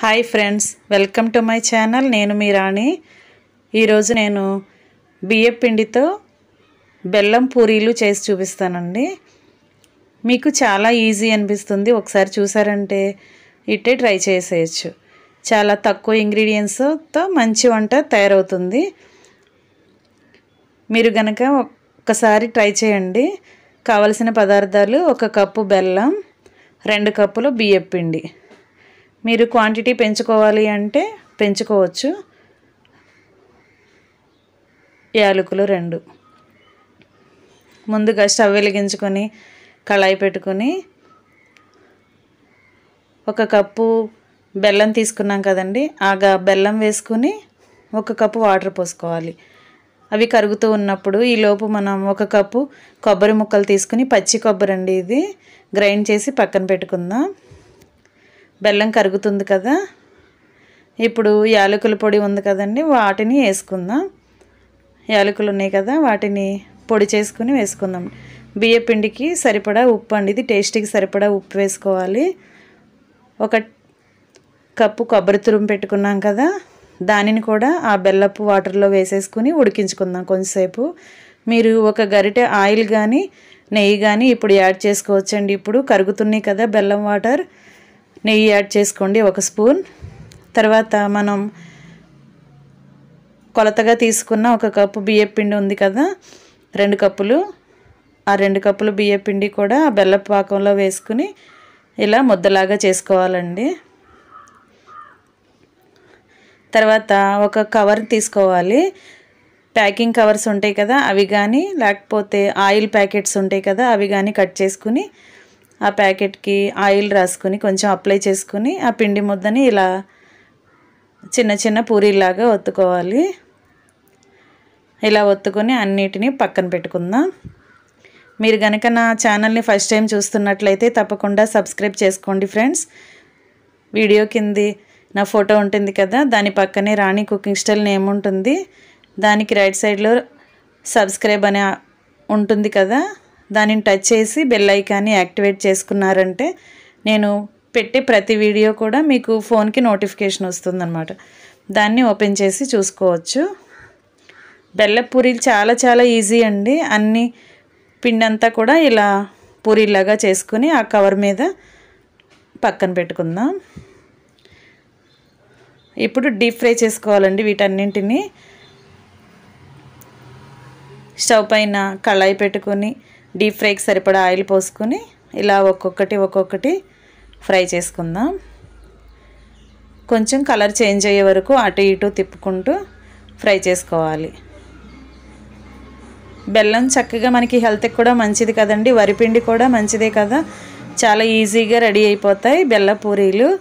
Hi friends, welcome to my channel. నేను మీ రాణి. ఈరోజు నేను బియ్యం పిండితో బెల్లం పూరీలు చేసి చూపిస్తానండి. మీకు చాలా ఈజీ అనిపిస్తుంది. ఒకసారి చూసారంటే ఇట్టే ట్రై చేసేయచ్చు. చాలా తక్కువ ఇంగ్రీడియంట్స్తో మంచి వంట తయారవుతుంది. మీరు గనక ఒక్కసారి ట్రై చేయండి. కావలసిన పదార్థాలు: 1 కప్పు బెల్లం, 2 కప్పులు బియ్యం పిండి. మీరు క్వాంటిటీ పెంచుకోవాలి అంటే పెంచుకోవచ్చు. యాలకులు 2. ముందుగా స్టవ్ వెలిగించుకొని కళాయి పెట్టుకొని 1 కప్పు బెల్లం తీసుకున్నాం కదండి, బెల్లం వేసుకుని 1 కప్పు వాటర్ పోసుకోవాలి. అవి కరుగుతూ ఉన్నప్పుడు ఈలోపు మనం 1 కప్పు కొబ్బరి ముక్కలు తీసుకుని, పచ్చి కొబ్బరి అండి, ఇది గ్రైండ్ చేసి పక్కన పెట్టుకుందాం. బెల్లం కరుగుతుంది కదా, ఇప్పుడు యాలకుల పొడి ఉంది కదండి, వాటిని వేసుకుందాం. యాలకులు ఉన్నాయి కదా, వాటిని పొడి చేసుకుని వేసుకుందాం. బియ్య పిండికి సరిపడా ఉప్పు అండి, ఇది టేస్ట్కి సరిపడా ఉప్పు వేసుకోవాలి. 1 కప్పు కొబ్బరి తురుము పెట్టుకున్నాం కదా, దానిని కూడా ఆ బెల్లపు వాటర్లో వేసేసుకుని ఉడికించుకుందాం కొంచెంసేపు. మీరు 1 గరిటె ఆయిల్ కానీ నెయ్యి కానీ ఇప్పుడు యాడ్ చేసుకోవచ్చండి. ఇప్పుడు కరుగుతున్నాయి కదా బెల్లం వాటర్, నెయ్యి యాడ్ చేసుకోండి 1 స్పూన్. తర్వాత మనం కొలతగా తీసుకున్న 1 కప్పు బియ్యం పిండి ఉంది కదా, 2 కప్పులు. ఆ 2 కప్పులు బియ్యం పిండి కూడా ఆ బెల్లపు పాకంలో వేసుకుని ఇలా ముద్దలాగా చేసుకోవాలండి. తర్వాత 1 కవర్ తీసుకోవాలి. ప్యాకింగ్ కవర్స్ ఉంటాయి కదా, అవి కానీ, లేకపోతే ఆయిల్ ప్యాకెట్స్ ఉంటాయి కదా, అవి కానీ కట్ చేసుకుని ఆ ప్యాకెట్కి ఆయిల్ రాసుకొని కొంచెం అప్లై చేసుకుని ఆ పిండి ముద్దని ఇలా చిన్న చిన్న పూరీలాగా ఒత్తుకోవాలి. ఇలా ఒత్తుకొని అన్నిటినీ పక్కన పెట్టుకుందాం. మీరు కనుక నా ఛానల్ని ఫస్ట్ టైం చూస్తున్నట్లయితే తప్పకుండా సబ్స్క్రైబ్ చేసుకోండి ఫ్రెండ్స్. వీడియో కింది నా ఫోటో ఉంటుంది కదా, దాని పక్కనే రాణి కుకింగ్ స్టైల్ నేమ్ ఉంటుంది. దానికి రైట్ సైడ్లో సబ్స్క్రైబ్ అనే ఉంటుంది కదా, దానిని టచ్ చేసి బెల్ ఐకాన్ని యాక్టివేట్ చేసుకున్నారంటే నేను పెట్టే ప్రతి వీడియో కూడా మీకు ఫోన్కి నోటిఫికేషన్ వస్తుందన్నమాట. దాన్ని ఓపెన్ చేసి చూసుకోవచ్చు. బెల్ల పూరీలు చాలా చాలా ఈజీ అండి. అన్ని పిండి అంతా కూడా ఇలా పూరీలాగా చేసుకుని ఆ కవర్ మీద పక్కన పెట్టుకుందాం. ఇప్పుడు డీప్ ఫ్రై చేసుకోవాలండి వీటన్నింటినీ. స్టవ్ పైన కళాయి పెట్టుకొని డీప్ ఫ్రైకి సరిపడా ఆయిల్ పోసుకొని ఇలా ఒక్కొక్కటి ఫ్రై చేసుకుందాం. కొంచెం కలర్ చేంజ్ అయ్యే వరకు అటు ఇటు తిప్పుకుంటూ ఫ్రై చేసుకోవాలి. బెల్లం చక్కగా మనకి హెల్త్కి కూడా మంచిది కదండి, వరిపిండి కూడా మంచిదే కదా. చాలా ఈజీగా రెడీ అయిపోతాయి బెల్ల పూరీలు.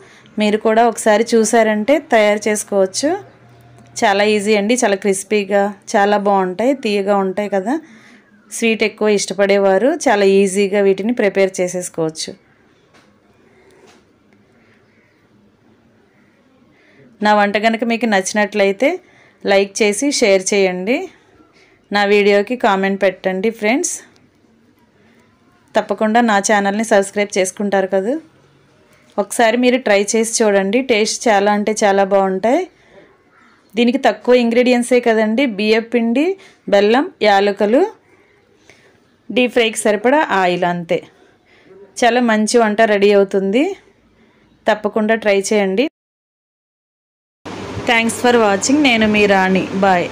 మీరు కూడా ఒకసారి చూసారంటే తయారు చేసుకోవచ్చు. చాలా ఈజీ అండి, చాలా క్రిస్పీగా చాలా బాగుంటాయి, తీయగా ఉంటాయి కదా. స్వీట్ ఎక్కువ ఇష్టపడేవారు చాలా ఈజీగా వీటిని ప్రిపేర్ చేసేసుకోవచ్చు. నా వంట కనుక మీకు నచ్చినట్లయితే లైక్ చేసి షేర్ చేయండి. నా వీడియోకి కామెంట్ పెట్టండి ఫ్రెండ్స్. తప్పకుండా నా ఛానల్ని సబ్స్క్రైబ్ చేసుకుంటారు కదా. ఒకసారి మీరు ట్రై చేసి చూడండి, టేస్ట్ చాలా అంటే చాలా బాగుంటాయి. దీనికి తక్కువ ఇంగ్రీడియంట్సే కదండి, బియ్యం పిండి, బెల్లం, యాలకులు, డీప్ ఫ్రైకి సరిపడా ఆయిల్, అంతే. చాలా మంచి వంట రెడీ అవుతుంది. తప్పకుండా ట్రై చేయండి. Thanks for watching. నేను మీ రాణి. బాయ్.